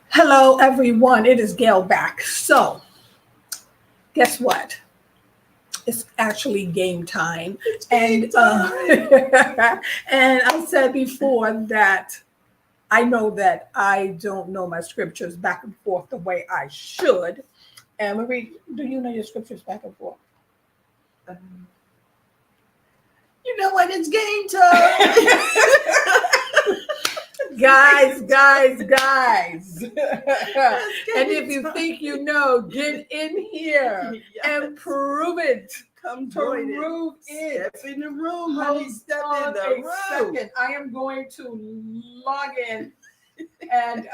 Hello, everyone. It is Gail back. So, guess what? It's actually game time. And and I said before that I know that I don't know my scriptures back and forth the way I should. And Marie, do you know your scriptures back and forth? You know what? It's game time. Guys. And if you think you know, get in here and prove it. Come join Prove it. Step in the room, honey. Step in the room. Second. I am going to log in. And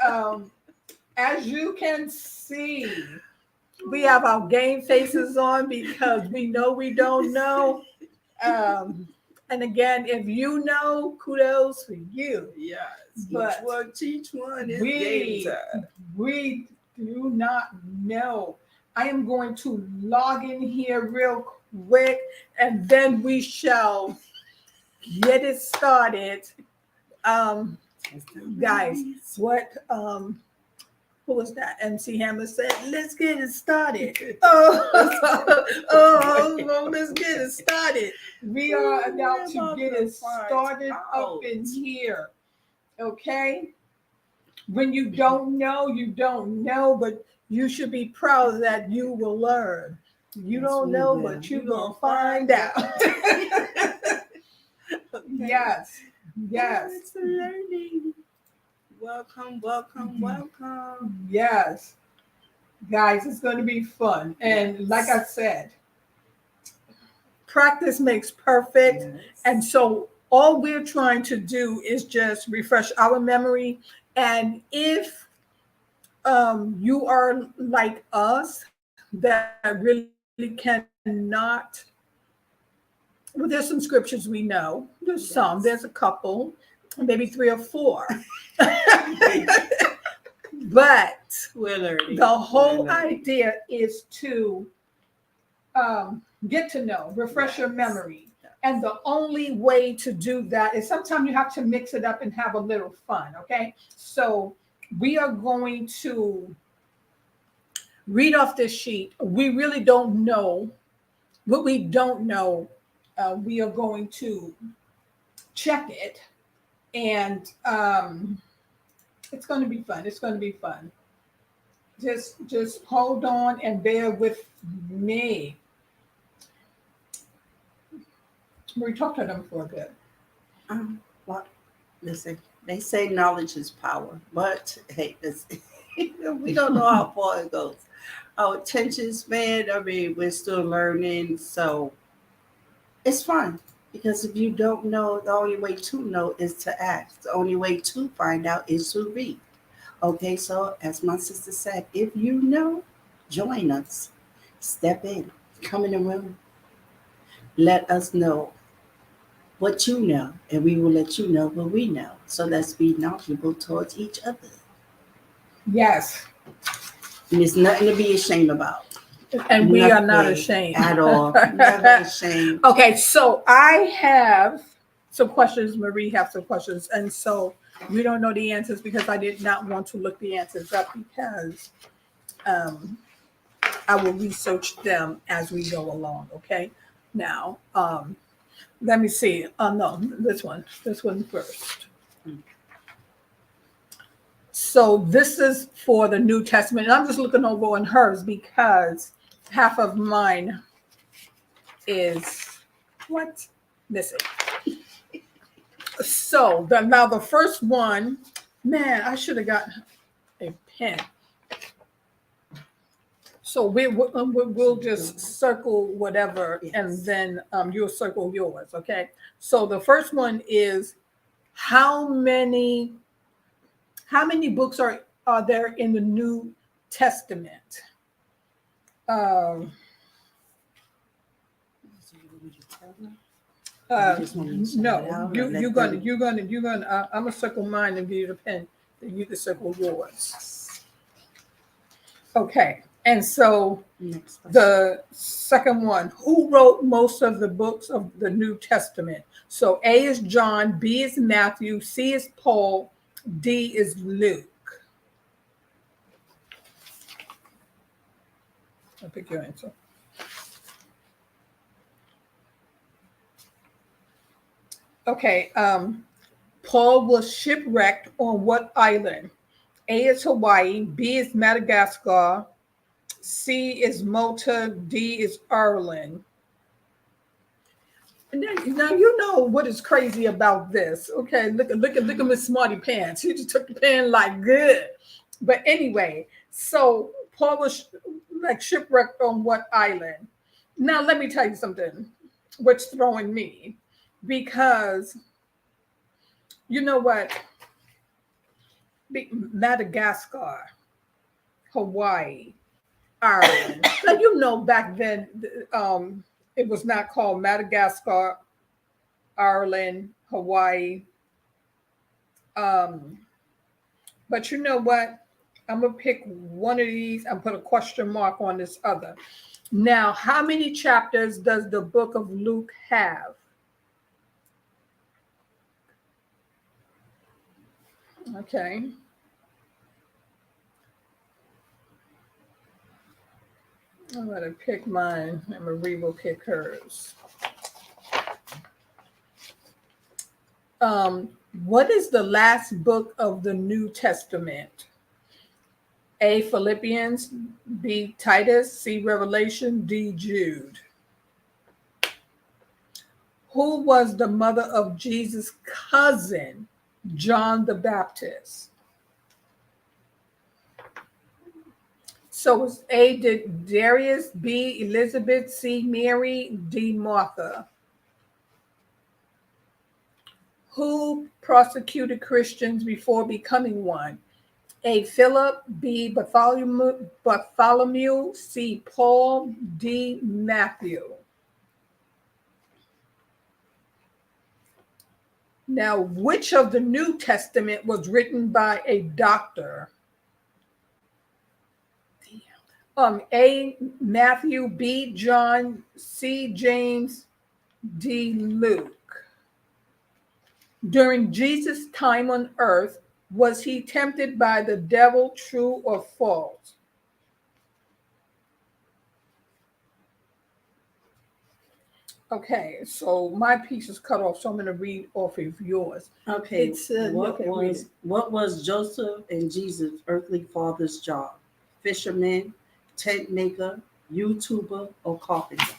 as you can see, we have our game faces on because we know we don't know. And again, if you know, kudos for you. Yes. But each one teach one is we, game time. we do not know. I am going to log in here real quick and then we shall get it started. Guys, what who was that? MC Hammer said, let's get it started. Oh, let's get it started. We are about to get it started up in here. Okay? When you don't know, you don't know, but you should be proud that you will learn. You don't know, but you're going to find out. Yes. It's a learning. Welcome. Yes. Guys, it's going to be fun. And like I said, practice makes perfect. Yes. And so all we're trying to do is just refresh our memory. And if you are like us that really cannot, well, there's some scriptures we know. There's some. There's a couple, maybe 3 or 4. But We're learning. the whole idea is to get to know, refresh your memory. And the only way to do that is sometimes you have to mix it up and have a little fun, okay? So we are going to read off this sheet. We really don't know what we don't know. We are going to check it. And it's going to be fun. It's going to be fun. Just hold on and bear with me. We talked to them for a bit. Well, listen, they say knowledge is power, but hey, we don't know how far it goes. Our attention span, we're still learning, so it's fun. Because if you don't know, the only way to know is to ask. The only way to find out is to read. Okay, so as my sister said, if you know, join us. Step in, come in the room. Let us know what you know, and we will let you know what we know. So let's be knowledgeable towards each other. Yes. And there's nothing to be ashamed about. And we are not ashamed. At all. Never ashamed. Okay, so I have some questions. Marie has some questions. And so we don't know the answers because I did not want to look the answers up because I will research them as we go along. Okay. Now, let me see. No, this one first. So this is for the New Testament. And I'm just looking over on hers because half of mine is missing. So now the first one, man, I should have gotten a pen. So we'll just circle whatever, yes. And then you'll circle yours, okay? So the first one is how many books are there in the New Testament? No, you're gonna. I'm gonna circle mine and give you the pen. Then you can circle yours. Okay, And so Next question. the second one, who wrote most of the books of the New Testament? So A is John, B is Matthew, C is Paul, D is Luke. I'll pick your answer. Okay. Paul was shipwrecked on what island? A is Hawaii, B is Madagascar, C is Malta, D is Ireland. And then, now you know what is crazy about this. Okay, look at Miss Smarty Pants. She just took the pen like good. But anyway, so Paul was like shipwrecked on what island? Now let me tell you something. What's throwing me? Because you know what? Madagascar, Hawaii, Ireland. Now you know back then it was not called Madagascar, Ireland, Hawaii. But you know what? I'm gonna pick one of these and put a question mark on this other. Now, how many chapters does the book of Luke have? Okay. I'm gonna pick mine and Marie will pick hers. What is the last book of the New Testament? A, Philippians, B, Titus, C, Revelation, D, Jude. Who was the mother of Jesus' cousin, John the Baptist? So it's A, Darius, B, Elizabeth, C, Mary, D, Martha. Who persecuted Christians before becoming one? A, Philip, B, Bartholomew, C, Paul, D, Matthew. Now, which of the New Testament was written by a doctor? A, Matthew, B, John, C, James, D, Luke. During Jesus' time on earth, was he tempted by the devil, true or false? Okay, so my piece is cut off, so I'm going to read off of yours. Okay, what was Joseph and Jesus' earthly father's job? Fisherman, tent maker, YouTuber, or carpenter?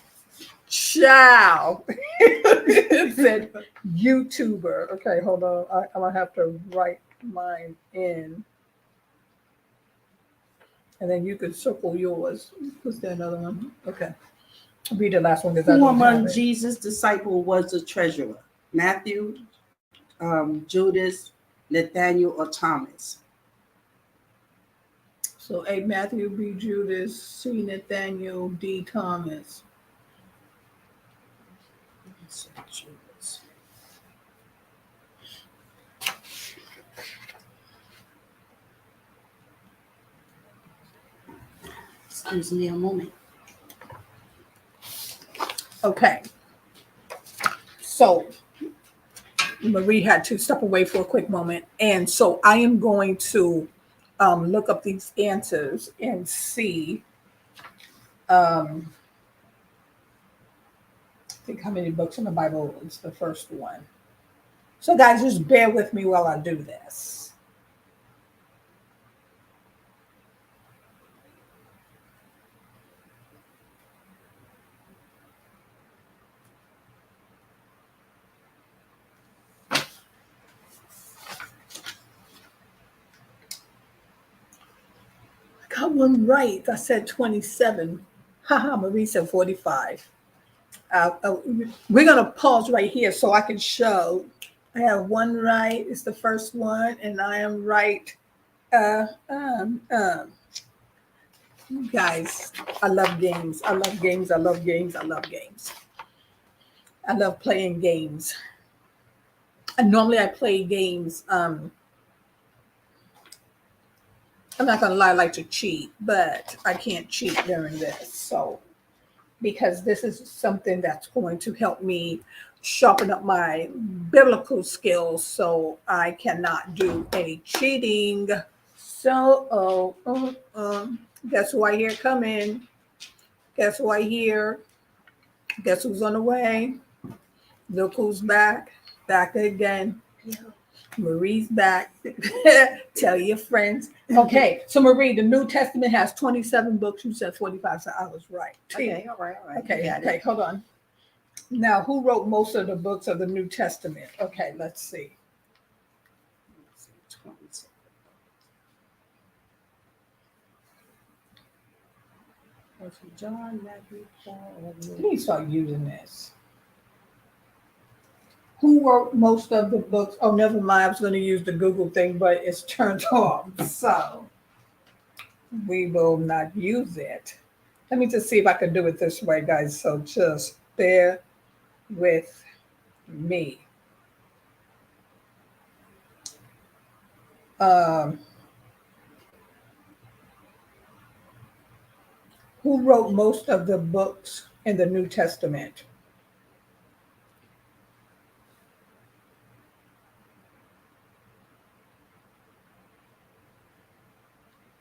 Ciao. It said YouTuber. Okay, hold on. I'm going to have to write mine in. And then you could circle yours. Was there another one? Okay. I'll read the last one. Who among Jesus' disciples was the treasurer? Matthew, Judas, Nathaniel, or Thomas? So A, Matthew, B, Judas, C, Nathaniel, D, Thomas. Excuse me a moment. Okay. So Marie had to step away for a quick moment. And so I am going to look up these answers and see I think how many books in the Bible is the first one. So guys, just bear with me while I do this. I got one right. I said 27. Haha, Marie said 45. We're going to pause right here so I can show. I have one right. It's the first one, and I am right. You guys, I love games. I love games. I love games. I love games. I love playing games. And normally I play games I'm not gonna lie, I like to cheat, but I can't cheat during this. So because this is something that's going to help me sharpen up my biblical skills, so I cannot do any cheating. So, guess who I hear coming? Guess who I hear? Guess who's on the way? Look who's back. Back again. Yeah. Marie's back. Tell your friends. Okay, so Marie, the New Testament has 27 books. You said 45, so I was right. Okay, all right. Okay, hold on. Now, who wrote most of the books of the New Testament? Okay, let's see. John, Matthew, Paul. Let me start using this. Who wrote most of the books? Oh, never mind. I was going to use the Google thing, but it's turned off. So we will not use it. Let me just see if I can do it this way, guys. So just bear with me. Who wrote most of the books in the New Testament?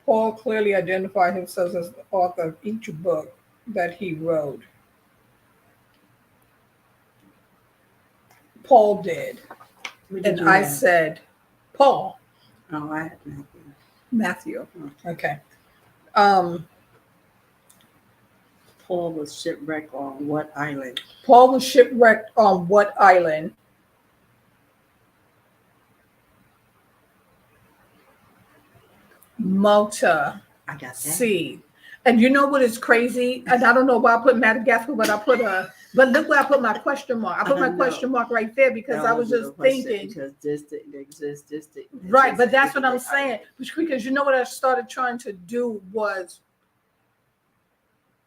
Paul clearly identified himself as the author of each book that he wrote. Paul did. And I said, Paul. Oh, I had Matthew. Okay. Paul was shipwrecked on what island? Paul was shipwrecked on what island? Malta. I got that. Sea. And you know what is crazy? And I don't know why I put Madagascar, but but look where I put my question mark. I put my question mark right there because I was just thinking. Because this didn't exist, this didn't exist. Right, but that's what I'm saying. Because you know what I started trying to do was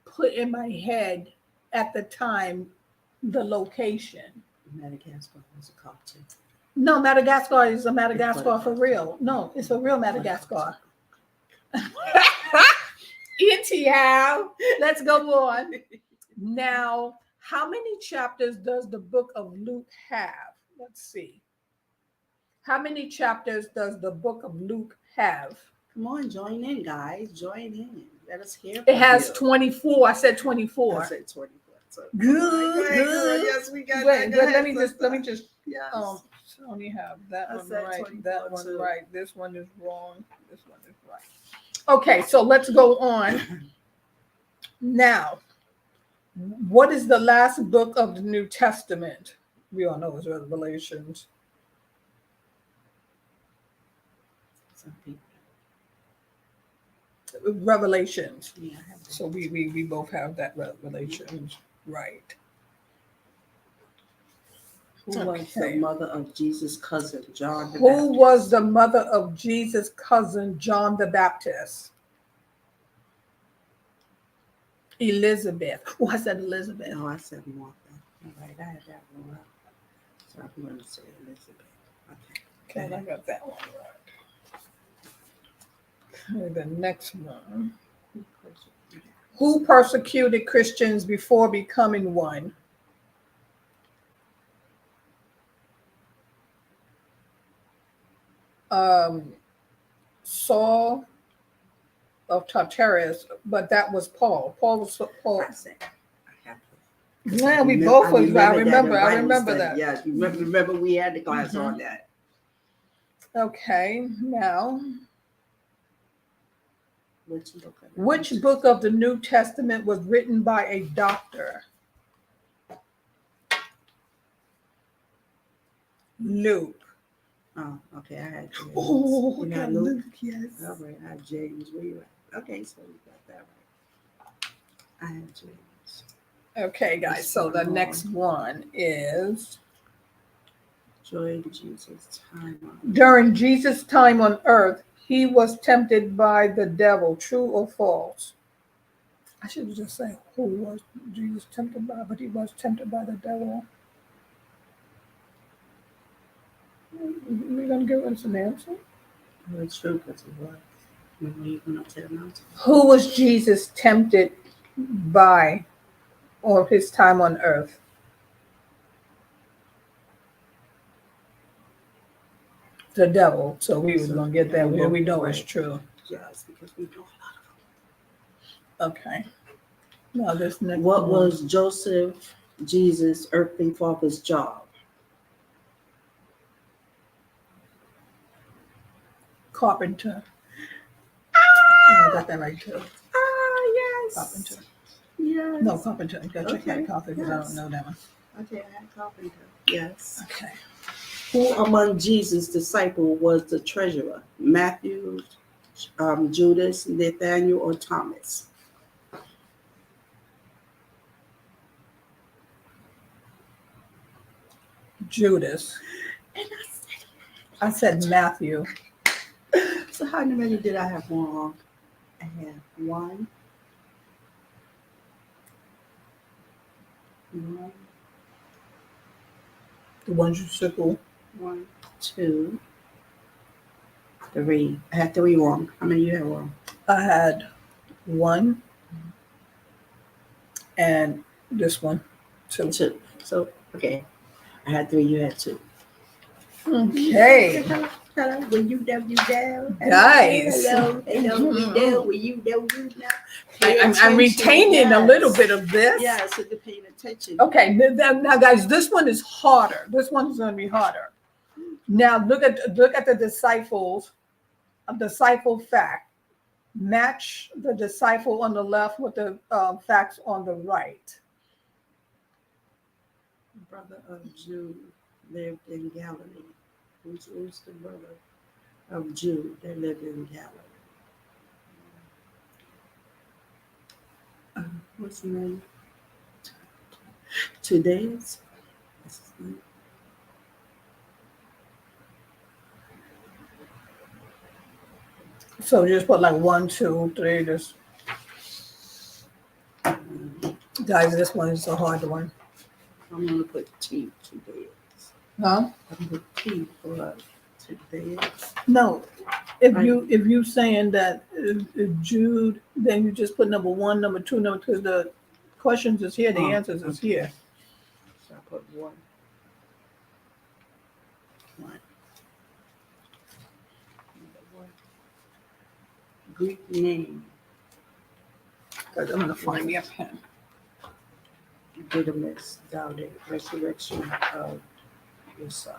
put in my head at the time the location. Madagascar was a cartoon. No, Madagascar is a Madagascar for real. No, it's a real Madagascar. Anyhow, let's go on. Now, how many chapters does the book of Luke have? Let's see. How many chapters does the book of Luke have? Come on, join in, guys. Join in. Let us hear. It has 24. I said 24. I said 24. So Good. Yes, we got Wait, that. let me just. Yes. Only have that one right. That one too. right. This one is wrong. This one is right. Okay, so let's go on. Now, what is the last book of the New Testament? We all know it's Revelations. Some people. Revelations. Yeah, I have that. So we both have that Revelations, right? Who was the mother of Jesus' cousin, John the Baptist? Who was the mother of Jesus' cousin, John the Baptist? Elizabeth. Oh, I said Elizabeth. No, I said Martha. All right, I had that one right. So I'm going to say Elizabeth. Okay, I got that one right. Okay, the next one. Who persecuted Christians before becoming one? Saul of Tartarus, but that was Paul. Paul. Yeah, we both was. I remember that. Yeah, remember we had the class on that. Okay, now, which book of the New Testament was written by a doctor? Luke. Oh, okay. I had James. Oh, okay, Luke, yes. All right, I had James. Where you at? Okay, so we got that right. I had James. Okay, guys. So the next one is during Jesus' time on earth. During Jesus' time on earth, he was tempted by the devil. True or false? I should just say who was Jesus tempted by, but he was tempted by the devil. We're gonna give us an answer. Well, it's true because he was. When you went up to the mountain. Who was Jesus tempted by or his time on earth? The devil. So we was gonna get that where we know it's true. Yes, because we know. Okay. Now this next What one. was Joseph, Jesus' earthly father's job? Carpenter. I got that right too. Yes. Carpenter. Yes. No, carpenter. You gotta check Okay, my coffee because I yes. don't know that one. Okay, I had carpenter. Yes. Okay. Who among Jesus' disciples was the treasurer? Matthew, Judas, Nathaniel, or Thomas? Judas. And I said Matthew. so how many did I have wrong? I had one. The ones you circle. 1, 2, 3. I had 3 wrong. How many you had wrong? I had one and this one. 2. 2. So, okay. I had 3, you had 2. Okay. Hello, will you know you know? Guys. Hello, we know, will you know you know? I'm retaining a little bit of this. Yeah, so you're paying attention. Okay, now guys, this one is harder. This one's going to be harder. Now look at the disciples, a disciple fact. Match the disciple on the left with the facts on the right. Brother of Jude lived in Galilee. Who's the brother of Jude that lived in Galilee? What's his name? Today's. What's his name? So just put like 1, 2, 3. Just guys, this one is a hard one. I'm gonna put T. Today's. Huh? I'm gonna put T for Today's. No. If you saying that Jude, then you just put number 1, number 2, number, because the questions is here, the answers is here. So I put 1. 1. Greek name. Because I'm gonna find me a pen. Didymus doubted resurrection of your son.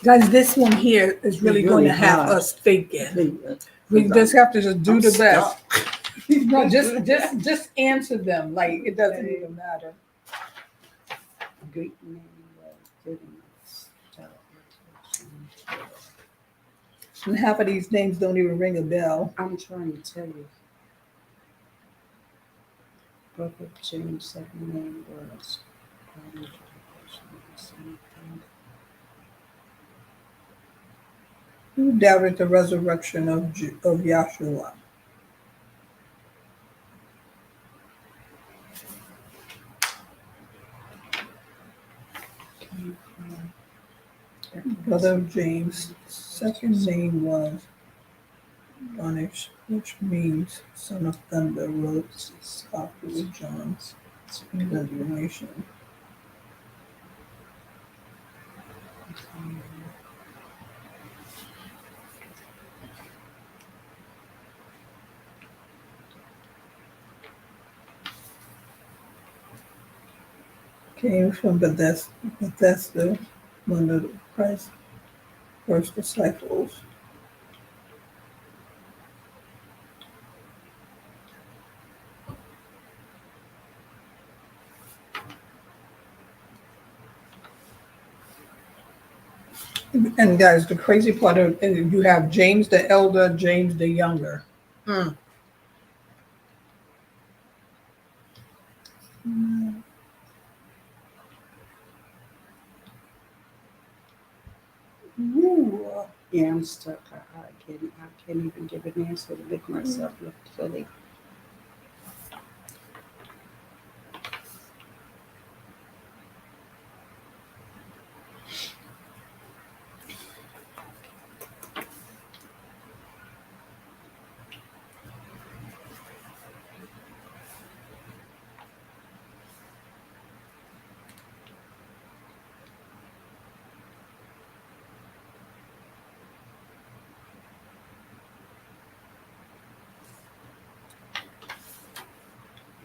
Guys, this one here is really going to have us thinking. We just have to just do the best. No, just answer them. Like it doesn't even matter. Greek name was Didymus. And half of these names don't even ring a bell. I'm trying to tell you. Brother James' second name was. Who doubted the resurrection of Yahshua? Brother of James' second name was Donish, which means son of thunder, wrote Gospel of John's Revelation. Came from Bethesda, one of Christ's first disciples. And guys, the crazy part of you have James the elder, James the younger. Mm. Ooh. Yeah, I'm stuck. I can't even give an answer to make myself look silly.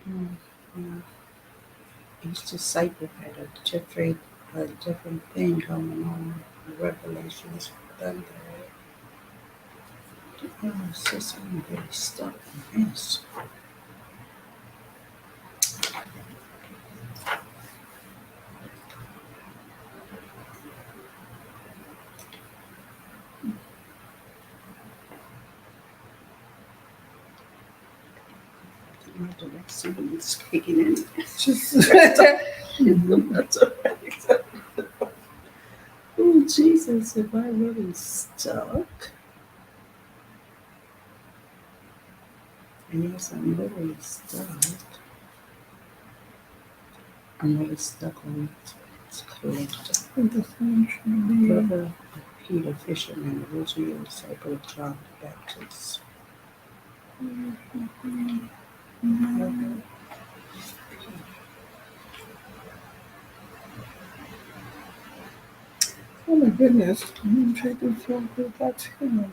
Mm. Yeah. Each disciple had a different thing going on. The revelations done that. Oh, sis, I'm very stuck in this. My direction is kicking in. Just That's all right. Oh, Jesus, if I really stuck. Yes, I'm literally stuck. I'm really stuck on it's collector. Brother Peter Fisherman, original disciple of John the Baptist. Brother oh my goodness. I'm trying to feel that's him.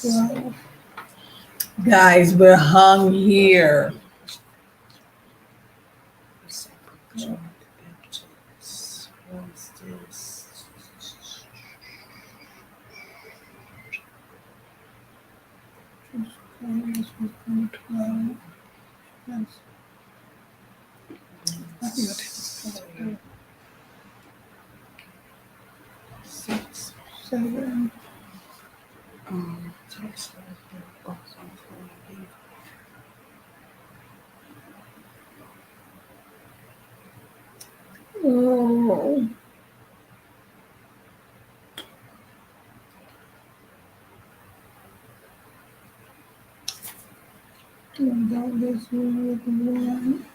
12. Guys, we're hung here. disciple of John the Baptist. What's this? Six. 7. Text also for me. Oh. That is one.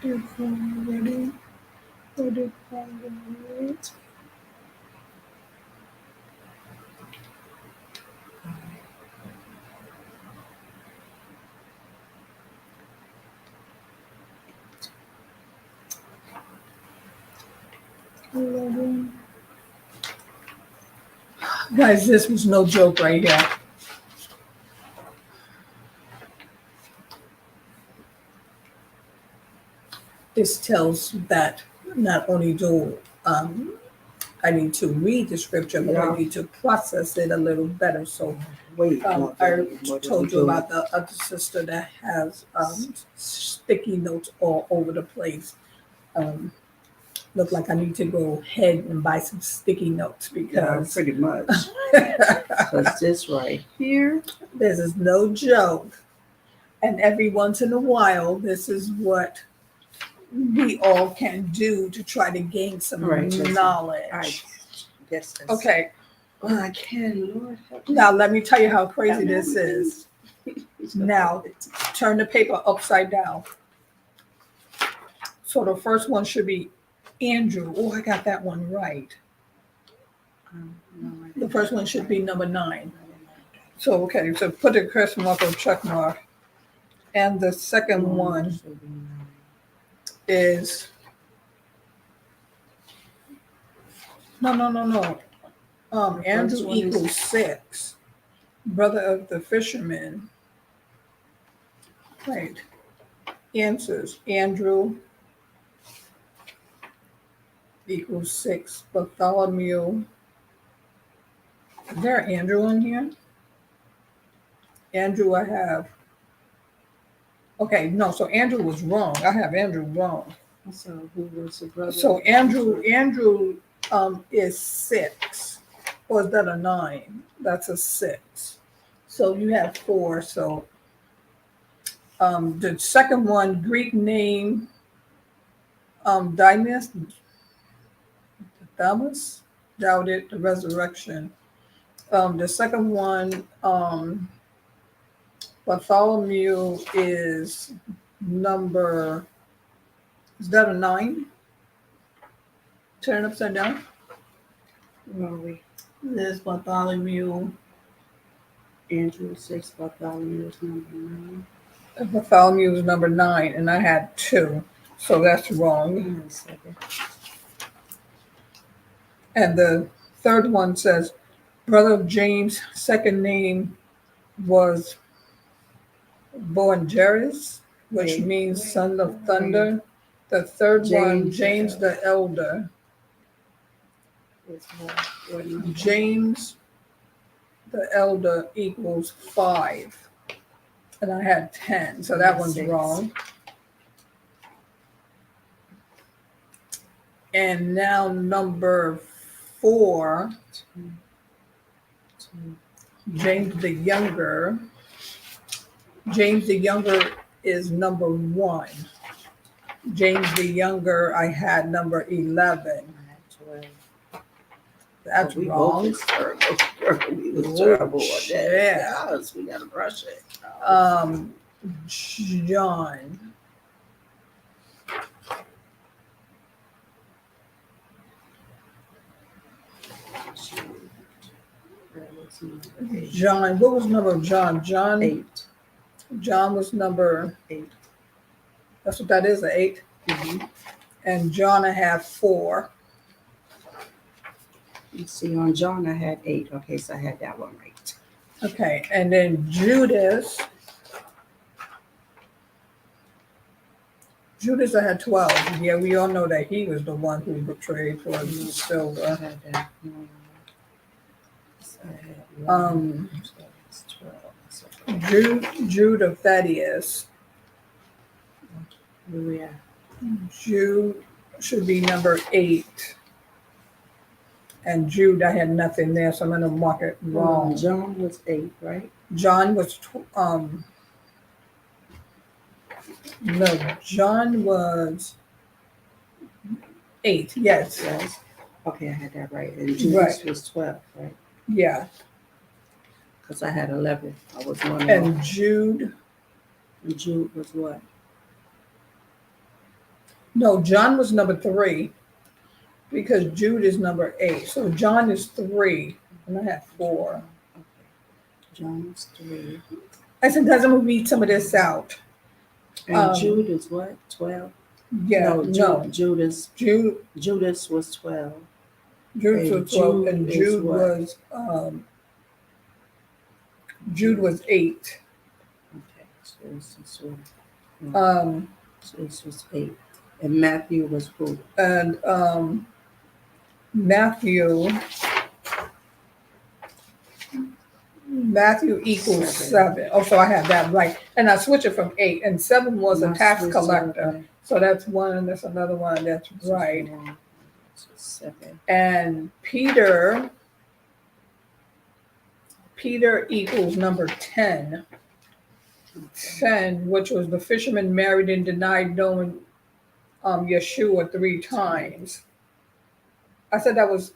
Did already. Or did already. Guys, this was no joke right here. This tells that not only do I need to read the scripture, but I need to process it a little better. So Wait, I told you about the other sister that has sticky notes all over the place. Look like I need to go ahead and buy some sticky notes because pretty much. Because this right here, this is no joke. And every once in a while, this is what we all can do to try to gain some knowledge. Yes. Okay. Well, I can, Lord help me. Now, let me tell you how crazy this is. Now, turn the paper upside down. So the first one should be Andrew. Oh, I got that one right. No, The first one should be number 9. So, okay, so put a question mark or check mark. And the second one is no. Andrew equals 6. Brother of the fisherman. Right. Answers. Andrew equals 6. Bartholomew. Is there Andrew in here? Andrew, I have Okay, no, so Andrew was wrong. I have Andrew wrong. So who was the brother? So Andrew is 6. Or is that a 9? That's a 6. So you have 4. So the second one, Greek name, Dymas, Thomas, doubted the resurrection. The second one, Bartholomew is number, is that a 9? Turn it upside down. Where are we? There's Bartholomew. Andrew 6, Bartholomew is number 9. Bartholomew is number 9, and I had 2. So that's wrong. 7. And the third one says, brother of James, second name was Boanerges, which Wait, means wait, son of wait. thunder. The third one, James James the elder. It's what number? James the elder equals 5. And I had 10, so that one's 6. wrong. And now number 4, 2. James the younger. James the younger is number 1. James the younger, I had number 11. I had 12. That's we wrong. Both was terrible. We was Oh, terrible on that. yeah. Yes, we gotta brush it. John. John, what was number of John? John 8. John was number 8. That's what that is, an 8. Mm-hmm. And John I have 4. You see, on John I had 8. Okay, so I had that one right. Okay, and then Judas I had 12. Yeah, we all know that he was the one who betrayed for the I silver. had that. So I had 12. Jude of Thaddeus. Where we at? Jude should be number 8. And Jude, I had nothing there, so I'm going to mark it wrong. John was 8, right? John was, no, John was 8, yes. Yes. Okay, I had that right. And Judas Right. was 12, right? Yeah. Because I had 11. I was one And off. Jude, And Jude was what? no, John was number 3 because Jude is number 8. So John is 3, and I had 4. Okay. John was 3. I said, guys, I'm going to read some of this out. And Jude is what? 12? Yeah, no. Judas was 12. Jude was 12, and Jude is Jude was 8. Okay, so this is so this was 8. And Matthew was who? And Matthew equals 7. Oh, so I have that right. And I switched it from 8. And 7 was a tax collector. So that's one, that's another one, that's right. 7. And Peter equals number 10. 10, which was the fisherman married and denied knowing Yeshua 3 times. I said that was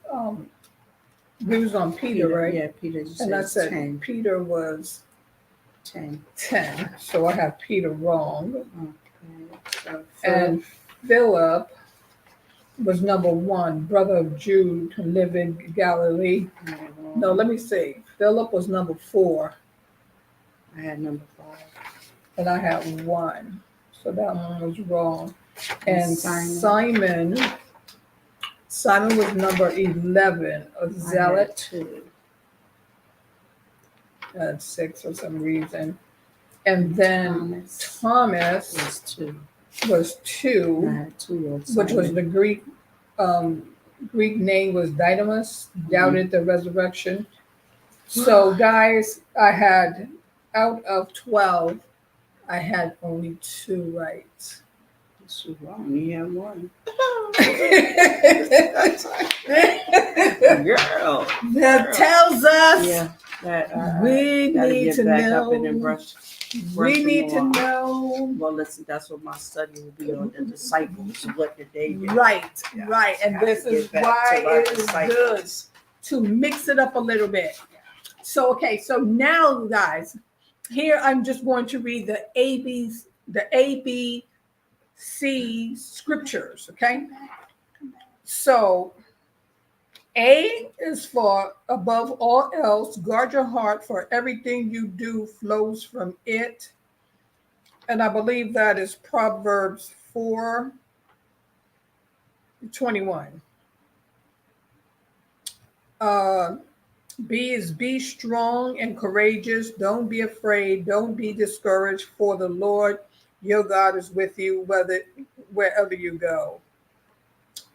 we was on Peter, right? Yeah, Peter. And I said 10. Peter was 10. 10. So I have Peter wrong. Okay. So And Philip was number 1, brother of Jude, who lived in Galilee. No, let me see. Philip was number 4. I had number 5. And I had 1. So that one was wrong. And Simon was number 11, a zealot. 2. At 6 for some reason. And then Thomas was 2, I had 2 which was the Greek name was Didymus, doubted the resurrection. So guys, I had out of 12, I had only 2 right. That's wrong. You have one. Girl. That tells us Yeah. That we gotta need get to back up and then know. brush We some need to more. know. Well, listen, that's what my study will be on, the disciples, what did they do? Right, Yeah, right. And have this to is get back why to our it is good disciples. to mix it up a little bit. So, okay, so now, guys, here I'm just going to read the ABC scriptures, okay? So, A is for above all else, guard your heart, for everything you do flows from it. And I believe that is Proverbs 4:21. Uh, B is be strong and courageous. Don't be afraid. Don't be discouraged, for the Lord your God is with you wherever you go.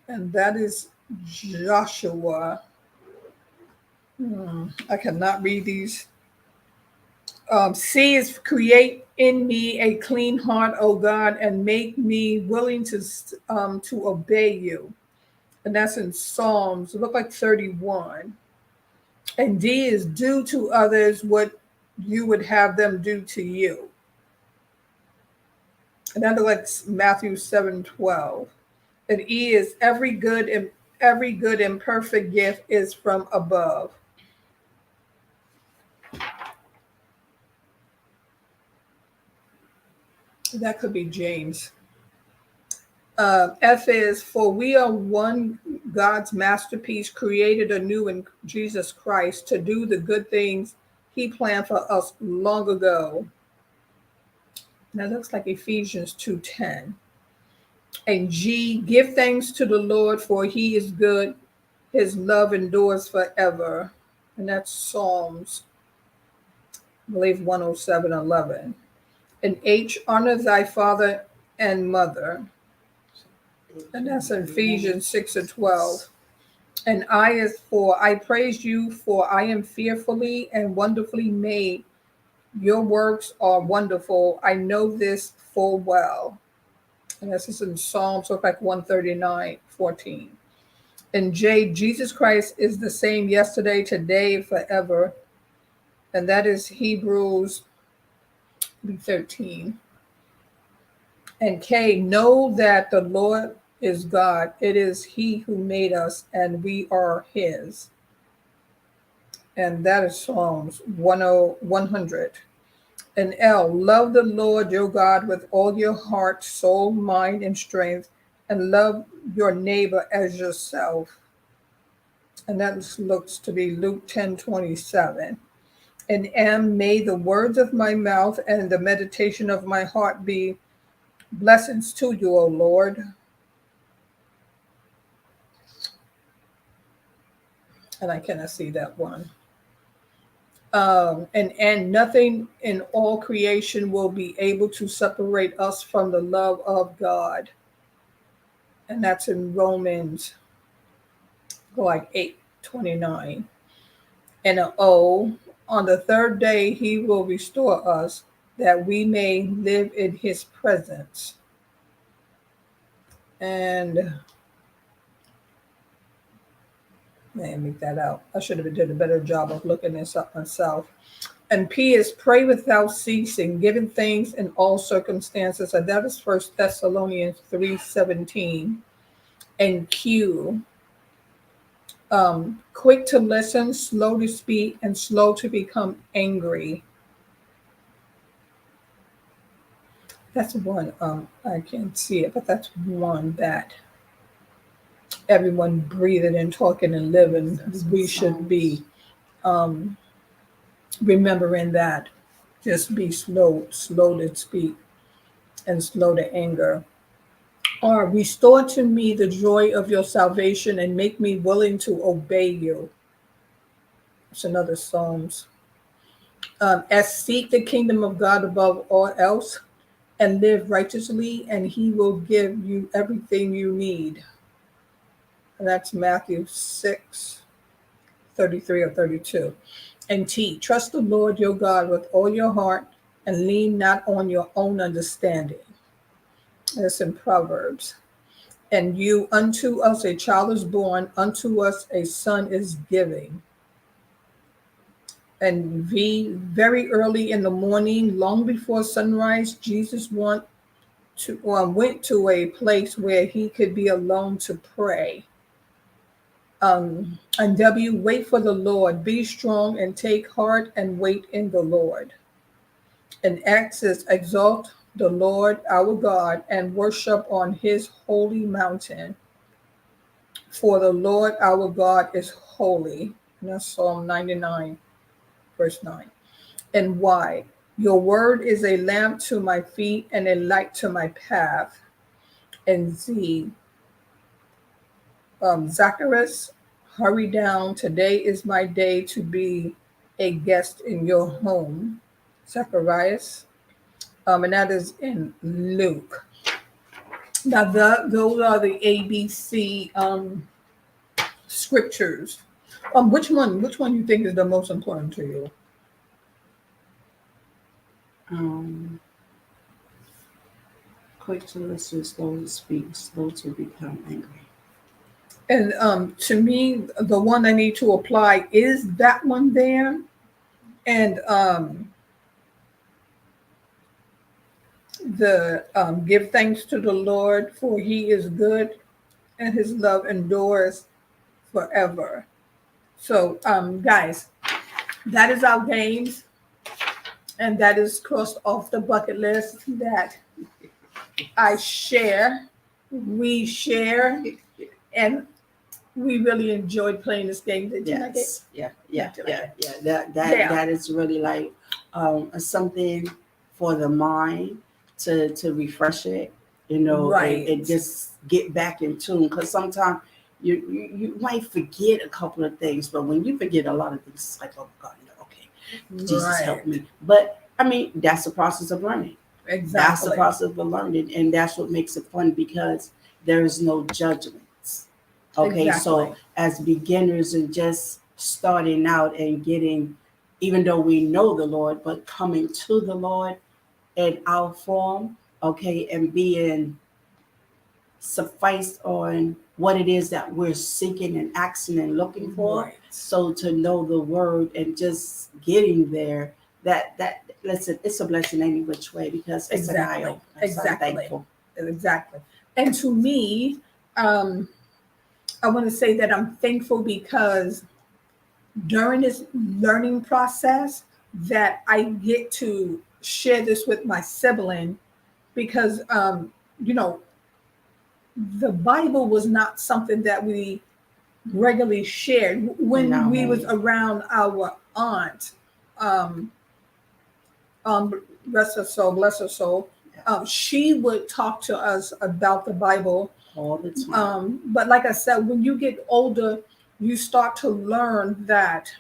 And that is Joshua. I cannot read these. C is create in me a clean heart, O God, and make me willing to obey you. And that's in Psalms. It looked like 31. And D is do to others what you would have them do to you. And that looks like Matthew 7:12. And E is every good and perfect gift is from above. That could be James. F is for we are one God's masterpiece, created anew in Jesus Christ to do the good things He planned for us long ago. That looks like Ephesians 2:10. And G, give thanks to the Lord, for He is good. His love endures forever. And that's Psalms, I believe 107:11. And H, honor thy father and mother. And that's in Ephesians 6:12. And I is for I praise you, for I am fearfully and wonderfully made. Your works are wonderful. I know this full well. And this is in Psalms, look like 139:14. And J, Jesus Christ is the same yesterday, today, forever. And that is Hebrews 13. And K, know that the Lord is God. It is He who made us, and we are His. And that is Psalms 100. And L, love the Lord your God with all your heart, soul, mind, and strength, and love your neighbor as yourself. And that looks to be Luke 10:27. And M, may the words of my mouth and the meditation of my heart be blessings to you, O Lord. And I cannot see that one. And nothing in all creation will be able to separate us from the love of God. And that's in Romans like 8:29. And an O, on the third day he will restore us, that we may live in his presence. And man, make that out. I should have did a better job of looking this up myself. And P is pray without ceasing, giving thanks in all circumstances. And that is First Thessalonians 3:17. And Q, quick to listen, slow to speak, and slow to become angry. That's one, I can't see it, but that's one that everyone breathing and talking and living, we should be um, remembering that. Just be slow to speak and slow to anger. Or restore to me the joy of your salvation and make me willing to obey you. It's another Psalms. As seek the kingdom of God above all else and live righteously, and he will give you everything you need. And that's Matthew 6:33 or 32. And T, trust the Lord your God with all your heart and lean not on your own understanding. That's in Proverbs. And you, unto us a child is born, unto us a son is given. And very early in the morning, long before sunrise, Jesus went to a place where he could be alone to pray. And W, wait for the Lord. Be strong and take heart and wait in the Lord. And X is exalt the Lord our God and worship on his holy mountain. For the Lord our God is holy. And that's Psalm 99, verse 9. And Y, your word is a lamp to my feet and a light to my path. And Z, Zacharias, hurry down. Today is my day to be a guest in your home. Zacharias. And that is in Luke. Now, those are the ABC scriptures. Which one you think is the most important to you? Quick to listen, slow to speak, slow to become angry. And to me, the one I need to apply is that one there. And the give thanks to the Lord, for he is good and his love endures forever. So, guys, that is our games. And that is crossed off the bucket list that we share, and we really enjoyed playing this game. Did you like it? Yeah. Yeah. That is really like something for the mind to refresh it, Right. and just get back in tune. Because sometimes you might forget a couple of things, but when you forget a lot of things, it's like, oh God, no, okay, Jesus help me. But I mean, that's the process of learning. Exactly. That's the process of learning, and that's what makes it fun because there is no judgments. Okay, Exactly. so as beginners and just starting out and getting, even though we know the Lord, but coming to the Lord in our form, okay, and being sufficed on what it is that we're seeking and asking and looking for. Right. So to know the word and just getting there, that listen, it's a blessing any which way because it's an eye opener. So I'm thankful. Exactly. And to me, I want to say that I'm thankful because during this learning process that I get to share this with my sibling, because you know the Bible was not something that we regularly shared when we was around our aunt. um Rest her soul, bless her soul. She would talk to us about the Bible All the time. But like I said, when you get older, you start to learn that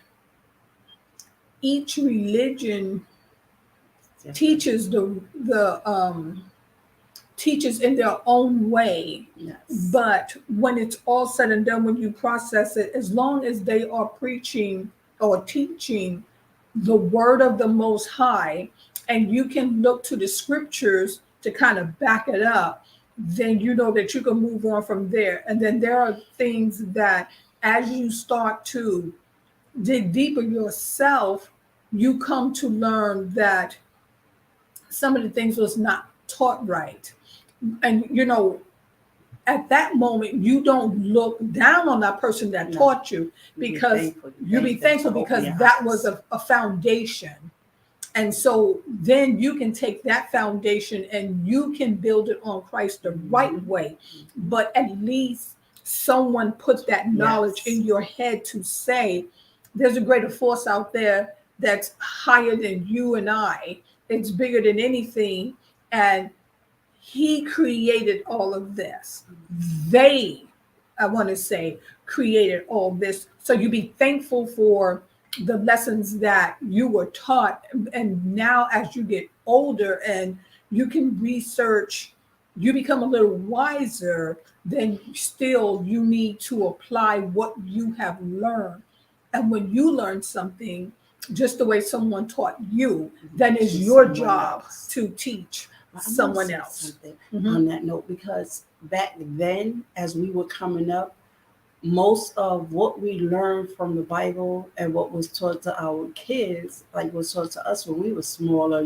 each religion teaches teaches in their own way. Yes. But when it's all said and done, when you process it, as long as they are preaching or teaching the word of the Most High, and you can look to the scriptures to kind of back it up, then you know that you can move on from there. And then there are things that as you start to dig deeper yourself, you come to learn that some of the things was not taught right. And at that moment, you don't look down on that person that taught you, because you be thankful because that was a foundation. And so then you can take that foundation and you can build it on Christ the right way. But at least someone put that knowledge in your head to say, there's a greater force out there that's higher than you and I. It's bigger than anything. And he created all of this. They, I want to say, created all this. So you be thankful for the lessons that you were taught. And now as you get older and you can research, you become a little wiser, then still you need to apply what you have learned. And when you learn something, just the way someone taught you, then it's Teach your someone job else. to teach But I want to someone say else. something Mhm. on that note, because back then, as we were coming up, most of what we learned from the Bible and what was taught to our kids, like was taught to us when we were smaller,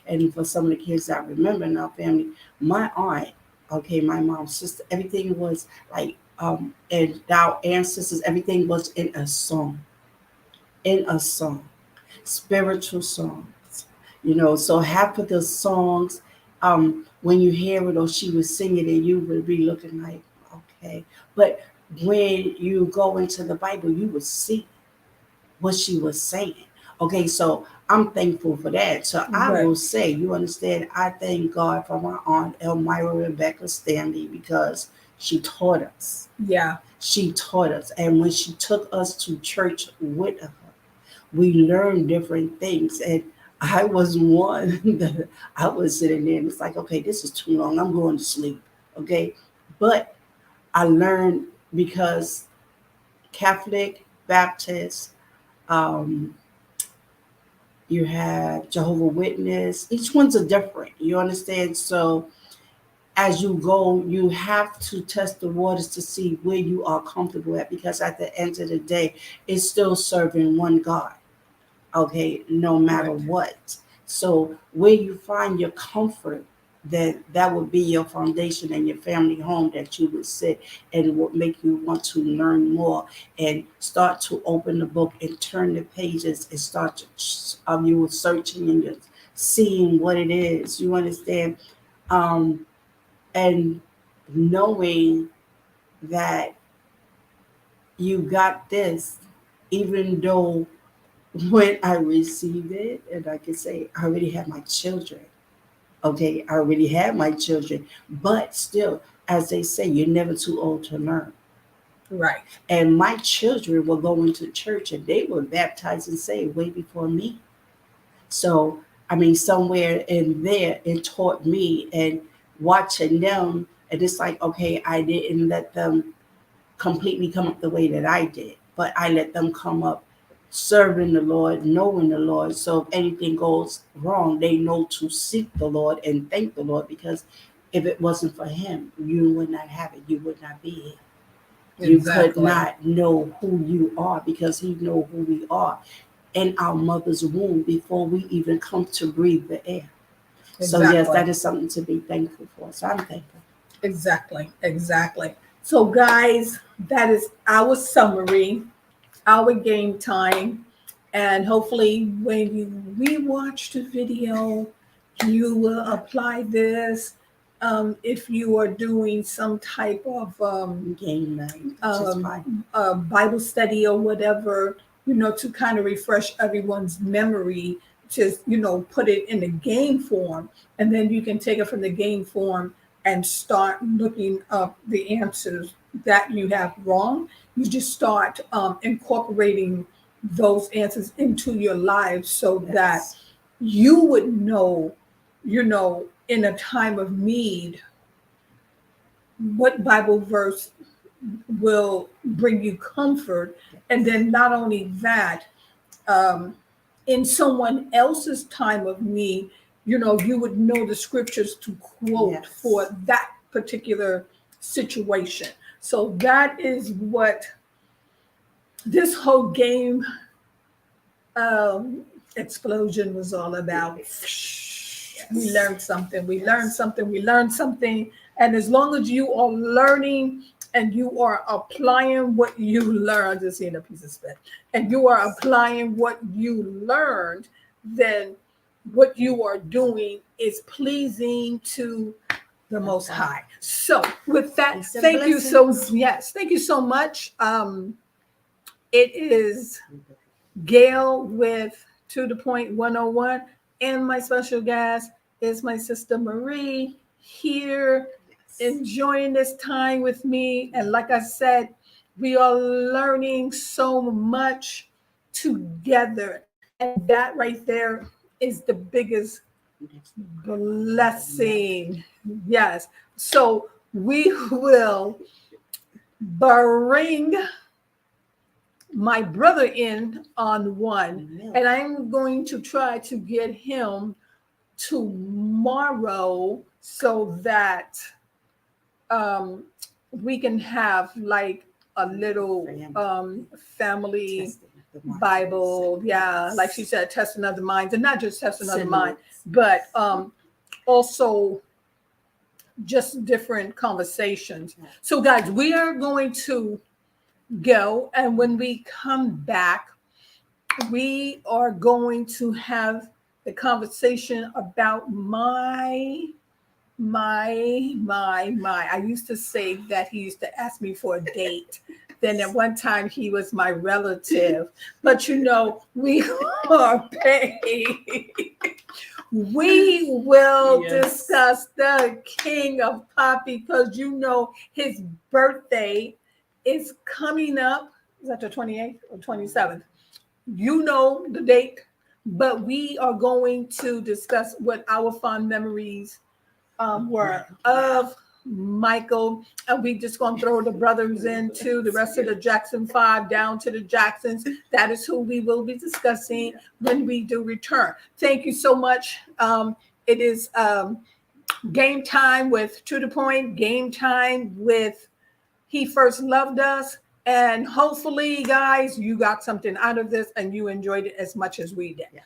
and for some of the kids I remember in our family, my aunt, okay, my mom's sister, everything was like, and our ancestors, everything was in a song, spiritual songs, so half of the songs, when you hear it or she was singing it, you would be looking like, okay. But when you go into the Bible, you would see what she was saying. Okay, so I'm thankful for that. So I Right. will say, you understand, I thank God for my aunt Elmira Rebecca Stanley, because she taught us. Yeah. She taught us. And when she took us to church with her, we learned different things. And I was one that I was sitting there and it's like, okay, this is too long. I'm going to sleep. Okay. But I learned because Catholic, Baptist, um, you have Jehovah Witness, each one's a different. You understand? So as you go, you have to test the waters to see where you are comfortable at, because at the end of the day, it's still serving one God. Okay, no matter Right. what. So where you find your comfort, that would be your foundation and your family home that you would sit, and would make you want to learn more and start to open the book and turn the pages and start to you were searching and you're seeing what it is. You understand? Um, and knowing that you got this, even though when I received it, and I can say I already had my children. Okay, I already had my children, but still, as they say, you're never too old to learn. Right. And my children were going to church and they were baptized and saved way before me. So, I mean, somewhere in there, it taught me, and watching them, and it's like, okay, I didn't let them completely come up the way that I did, but I let them come up serving the Lord, knowing the Lord. So if anything goes wrong, they know to seek the Lord and thank the Lord, because if it wasn't for Him, you would not have it. You would not be here. You could Exactly. not know who you are, because He know who we are in our mother's womb before we even come to breathe the air. So yes, Exactly. that is something to be thankful for. So I'm thankful. Exactly. Exactly. So, guys, that is our summary, our game time. And hopefully, when you rewatch the video, you will apply this. If you are doing some type of Game night, which is fine. Bible study or whatever, to kind of refresh everyone's memory, just, put it in the game form. And then you can take it from the game form and start looking up the answers that you have wrong. You just start incorporating those answers into your lives so that Yes. you would know, in a time of need, what Bible verse will bring you comfort. And then not only that, um, in someone else's time of need, you would know the scriptures to quote Yes. for that particular situation. So that is what this whole game um, explosion was all about. We Yes. learned something. We learned Yes. something. We learned something. And as long as you are learning and you are applying what you learned, just seeing a piece of spit, and you are applying what you learned, then what you are doing is pleasing to the Most High. So, with that, Peace and thank you so blessings. yes, thank you so much. It is Gail with To the Point 101. And my special guest is my sister Marie here Yes. enjoying this time with me. And like I said, we are learning so much together. And that right there is the biggest blessing. Yes. So we will bring my brother in on one, Milk. and I'm going to try to get him tomorrow so that we can have like a little family Testing of the minds. Bible. Yeah, like she said, testing of the minds, and not just testing of the mind, Sentiments. but also just different conversations. So, guys, we are going to go, and when we come back, we are going to have the conversation about my. I used to say that he used to ask me for a date. Then at one time he was my relative. But you know, we are paid. We will discuss the king of pop because you know his birthday is coming up. Is that the 28th or 27th? You know the date, but we are going to discuss what our fond memories were of Michael. And we just gonna throw the brothers into the rest of the Jackson 5 down to the Jacksons. That is who we will be discussing when we do return. Thank you so much. It is game time with To The Point, game time with He First Loved Us. And hopefully, guys, you got something out of this and you enjoyed it as much as we did.